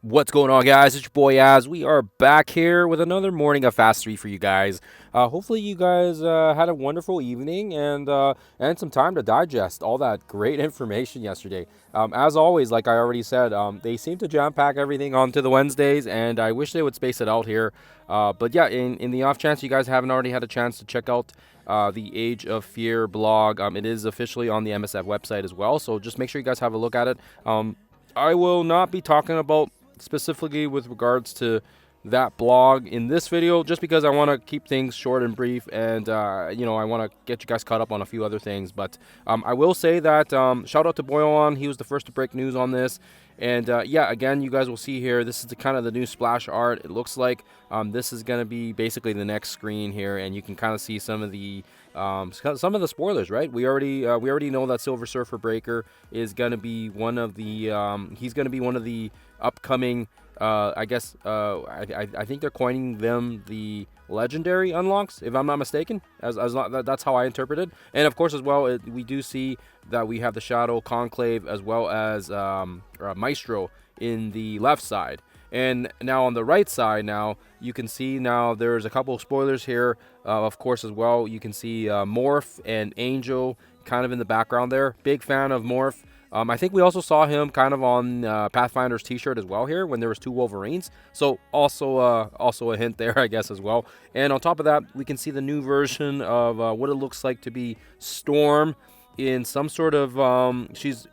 What's going on, guys? It's your boy Az. We are back here with another morning of Fast 3 for you guys. Hopefully, you guys had a wonderful evening and some time to digest all that great information yesterday. As always, like I already said, they seem to jam pack everything onto the Wednesdays, and I wish they would space it out here. But yeah, in the off chance you guys haven't already had a chance to check out the Age of Fear blog, it is officially on the MSF website as well. So just make sure you guys have a look at it. I will not be talking about specifically with regards to that blog in this video, just because I want to keep things short and brief, and I want to get you guys caught up on a few other things. But I will say that shout out to Boyan. He was the first to break news on this. And yeah, again, you guys will see here, this is the kind of the new splash art. It looks like this is going to be basically the next screen here, and you can kind of see some of the spoilers, right? We already know that Silver Surfer Breaker is going to be one of the he's going to be one of the upcoming I think they're coining them the legendary unlocks, if I'm not mistaken, that's how I interpret it. And of course as well, we do see that we have the Shadow Conclave as well as Maestro in the left side. And now on the right side, now you can see now there's a couple of spoilers here. Of course as well, you can see Morph and Angel kind of in the background there. Big fan of Morph. I think we also saw him kind of on Pathfinder's t-shirt as well here when there was two Wolverines. So also a hint there, I guess, as well. And on top of that, we can see the new version of what it looks like to be Storm in some sort of she's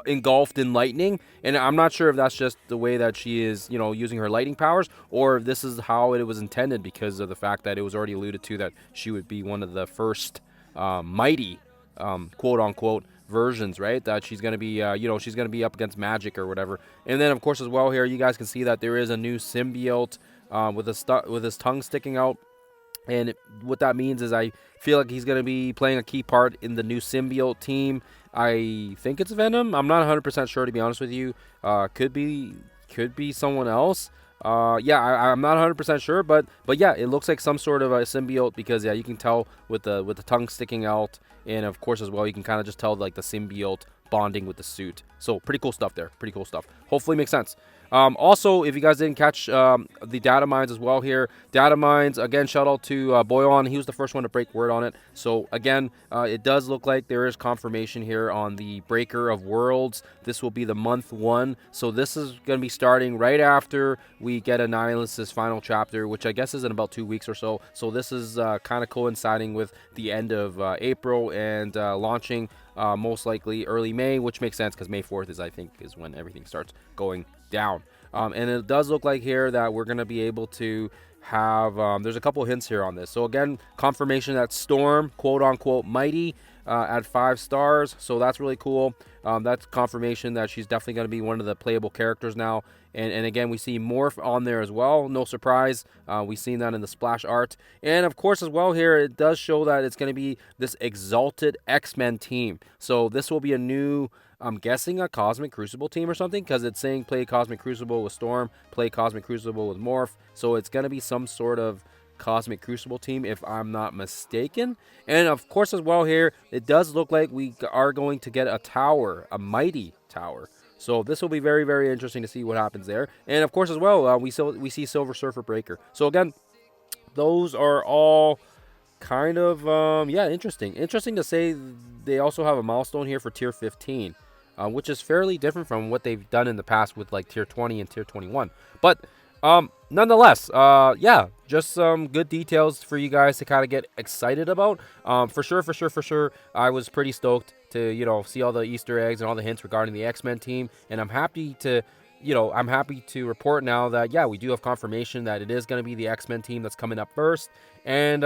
engulfed in lightning, and I'm not sure if that's just the way that she is, using her lightning powers, or if this is how it was intended, because of the fact that it was already alluded to that she would be one of the first mighty quote unquote versions, right? That she's going to be she's going to be up against magic or whatever. And then of course as well here, you guys can see that there is a new symbiote with his tongue sticking out. And what that means is I feel like he's going to be playing a key part in the new symbiote team. I think it's Venom. I'm not 100% sure, to be honest with you. Could be someone else. I'm not 100% sure, but yeah, it looks like some sort of a symbiote, because yeah, you can tell with the tongue sticking out, and of course as well, you can kind of just tell like the symbiote bonding with the suit. So pretty cool stuff there. Pretty cool stuff. Hopefully makes sense. Also, if you guys didn't catch the data mines as well here, data mines, again, shout out to Boyan. He was the first one to break word on it. So again, it does look like there is confirmation here on the Breaker of Worlds. This will be the month 1. So this is going to be starting right after we get Annihilus' final chapter, which I guess is in about 2 weeks or so. So this is kind of coinciding with the end of April and launching most likely early May, which makes sense because May 4th I think is when everything starts going down. And it does look like here that we're going to be able to have there's a couple hints here on this. So again, confirmation that Storm, quote unquote mighty, at 5 stars, so that's really cool. That's confirmation that she's definitely going to be one of the playable characters now. And again, we see Morph on there as well. No surprise. We've seen that in the splash art. And of course as well here, it does show that it's going to be this exalted X-Men team. So this will be a new, I'm guessing, a Cosmic Crucible team or something, because it's saying play Cosmic Crucible with Storm, play Cosmic Crucible with Morph. So it's going to be some sort of Cosmic Crucible team, if I'm not mistaken. And of course as well here, it does look like we are going to get a tower, a mighty tower. So this will be very, very interesting to see what happens there. And of course as well, we see Silver Surfer Breaker. So again, those are all kind of interesting to say. They also have a milestone here for tier 15, which is fairly different from what they've done in the past with like tier 20 and tier 21. But nonetheless, just some good details for you guys to kind of get excited about. For sure, I was pretty stoked to see all the Easter eggs and all the hints regarding the X-Men team, and I'm happy to report now that we do have confirmation that it is going to be the X-Men team that's coming up first. And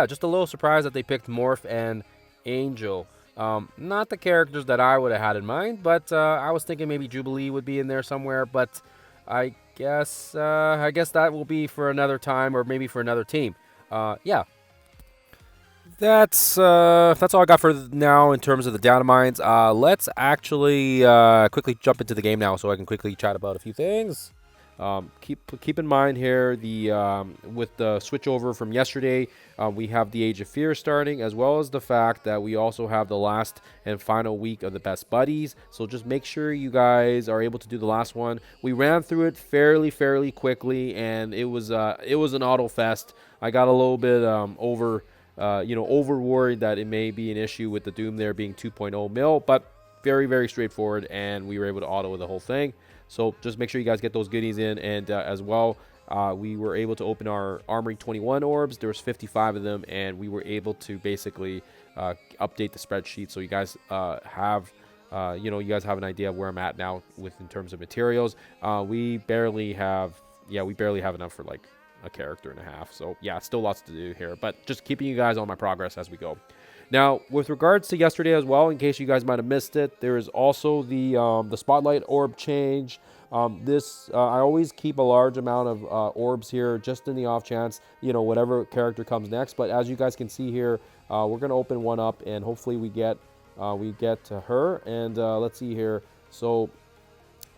just a little surprise that they picked Morph and Angel. Not the characters that I would have had in mind, but I was thinking maybe Jubilee would be in there somewhere, but I guess that will be for another time, or maybe for another team. That's all I got for now in terms of the data mines. Let's actually quickly jump into the game now, so I can quickly chat about a few things. Keep in mind here with the switch over from yesterday, we have the Age of Fear starting, as well as the fact that we also have the last and final week of the Best Buddies. So just make sure you guys are able to do the last one. We ran through it fairly quickly, and it was an auto fest. I got a little bit over worried that it may be an issue with the Doom there being 2.0 mil, but very straightforward, and we were able to auto the whole thing. So just make sure you guys get those goodies in, and as well, we were able to open our Armory 21 orbs. There was 55 of them, and we were able to basically update the spreadsheet, so you guys you guys have an idea of where I'm at now in terms of materials. We barely have enough for like a character and a half. So yeah, still lots to do here, but just keeping you guys on my progress as we go. Now, with regards to yesterday as well, in case you guys might have missed it, there is also the spotlight orb change. I always keep a large amount of orbs here, just in the off chance, whatever character comes next. But as you guys can see here, we're gonna open one up, and hopefully we get to her. And let's see here. So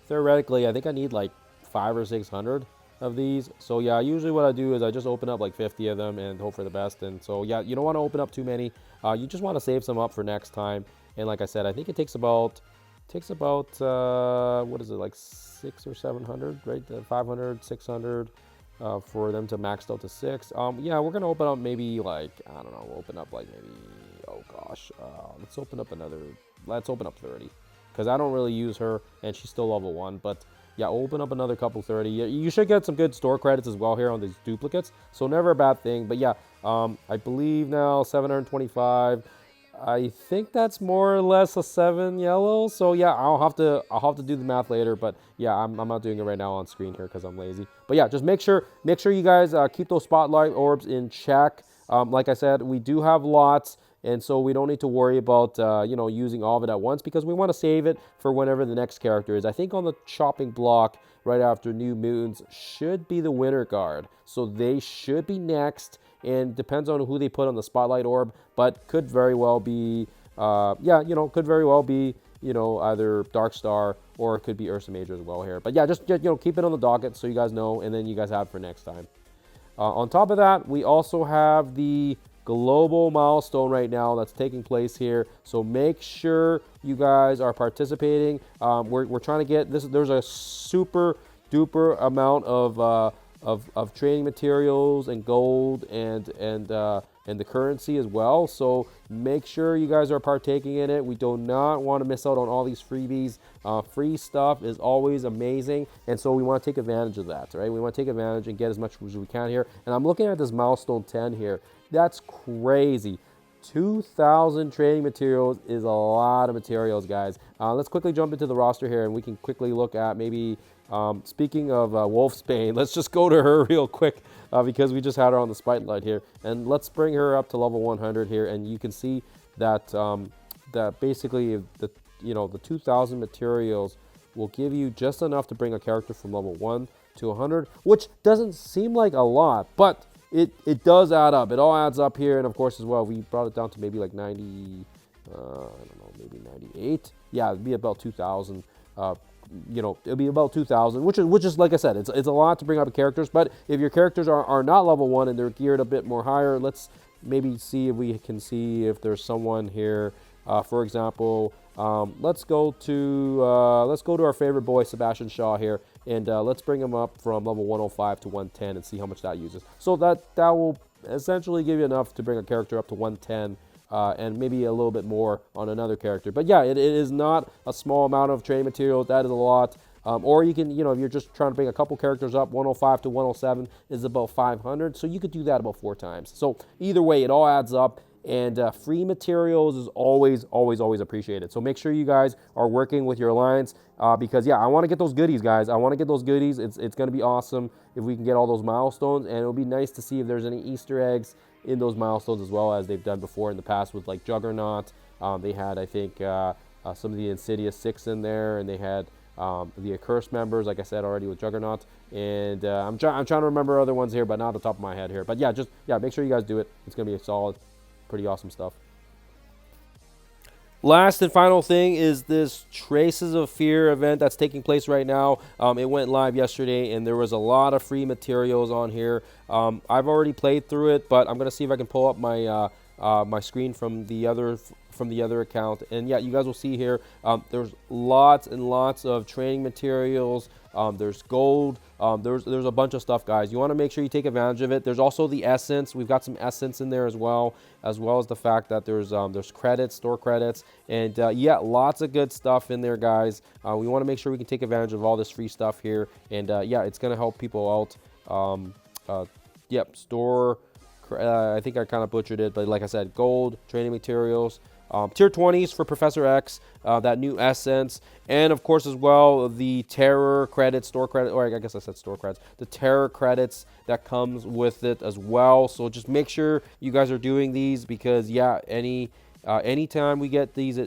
theoretically, I think I need like 500 or 600 of these. So yeah, usually what I do is I just open up like 50 of them and hope for the best. And so yeah, you don't want to open up too many. You just want to save some up for next time. And like I said, I think it takes about what is it, like 600 or 700, right? 500, 600 for them to max out to 6. Yeah, we're gonna open up maybe like, I don't know, we'll open up like maybe, oh gosh, let's open up 30, because I don't really use her and she's still level 1. But yeah, open up another couple 30. You should get some good store credits as well here on these duplicates, so never a bad thing. But yeah, I believe now 725. I think that's more or less a 7 yellow. So yeah, I'll have to do the math later. But yeah, I'm not doing it right now on screen here because I'm lazy. But yeah, just make sure you guys keep those spotlight orbs in check. Like I said, we do have lots, and so we don't need to worry about using all of it at once, because we want to save it for whenever the next character is. I think on the chopping block right after New Moons should be the Winter Guard, so they should be next, and depends on who they put on the spotlight orb, but could very well be either Dark Star or it could be Ursa Major as well here. But yeah, just keep it on the docket so you guys know, and then you guys have it for next time. On top of that, we also have the global milestone right now that's taking place here, so make sure you guys are participating. We're trying to get this. There's a super duper amount of trading materials and gold and the currency as well, so make sure you guys are partaking in it. We do not want to miss out on all these freebies. Free stuff is always amazing, and so we want to take advantage of that, right? We want to take advantage and get as much as we can here. And I'm looking at this milestone 10 here. That's crazy. 2,000 trading materials is a lot of materials, guys. Let's quickly jump into the roster here, and we can quickly look at maybe, speaking of Wolfsbane, let's just go to her real quick, because we just had her on the spotlight here. And let's bring her up to level 100 here, and you can see that that basically the 2,000 materials will give you just enough to bring a character from level 1 to 100, which doesn't seem like a lot, but it does add up. It all adds up here. And of course as well, we brought it down to maybe like 90, I don't know, maybe 98. Yeah, it'd be about 2,000. It'll be about 2,000, which is like I said, it's a lot to bring up characters. But if your characters are not level 1 and they're geared a bit more higher, let's maybe see if we can see if there's someone here. For example, let's go to our favorite boy Sebastian Shaw here, and let's bring him up from level 105 to 110 and see how much that uses. So that will essentially give you enough to bring a character up to 110, and maybe a little bit more on another character. But yeah, it is not a small amount of trading materials. That is a lot. Or you can, if you're just trying to bring a couple characters up, 105 to 107 is about 500. So you could do that about 4 times. So either way, it all adds up. And free materials is always appreciated. So make sure you guys are working with your alliance, because yeah, I want to get those goodies, guys. I want to get those goodies. It's going to be awesome if we can get all those milestones, and it'll be nice to see if there's any Easter eggs in those milestones, as well as they've done before in the past with like Juggernaut. They had, I think, some of the Insidious 6 in there, and they had the Accursed members, like I said already, with Juggernaut. And I'm trying to remember other ones here, but not off the top of my head here. But yeah, make sure you guys do it. It's going to be a solid, pretty awesome stuff. Last and final thing is this Traces of Fear event that's taking place right now. It went live yesterday, and there was a lot of free materials on here. I've already played through it, but I'm gonna see if I can pull up my screen from the other account. And yeah, you guys will see here. There's lots and lots of training materials. There's gold. There's a bunch of stuff, guys. You want to make sure you take advantage of it. There's also the essence. We've got some essence in there as well as the fact that there's credits, store credits, and yeah, lots of good stuff in there, guys. We want to make sure we can take advantage of all this free stuff here, and yeah, it's gonna help people out. Yep, store. I think I kind of butchered it, but like I said, gold, training materials, tier 20s for Professor X, that new essence, and of course as well the terror credits, store credit, or I guess I said store credits, the terror credits that comes with it as well. So just make sure you guys are doing these, because yeah, anytime we get these,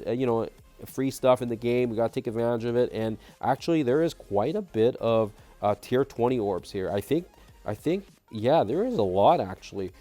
free stuff in the game, we got to take advantage of it. And actually, there is quite a bit of tier 20 orbs here. I think, yeah, there is a lot actually.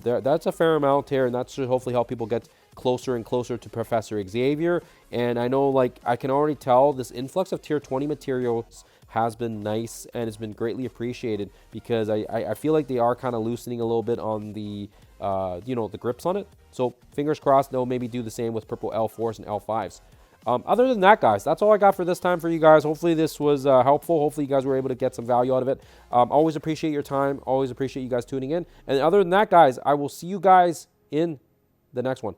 That's a fair amount here, and that should hopefully help people get closer and closer to Professor Xavier. And I know, like, I can already tell this influx of tier 20 materials has been nice, and it's been greatly appreciated, because I feel like they are kind of loosening a little bit on the the grips on it. So fingers crossed they'll maybe do the same with purple L4s and L5s. Other than that, guys, that's all I got for this time for you guys. Hopefully this was helpful. Hopefully you guys were able to get some value out of it. Always appreciate your time. Always appreciate you guys tuning in. And other than that, guys, I will see you guys in the next one.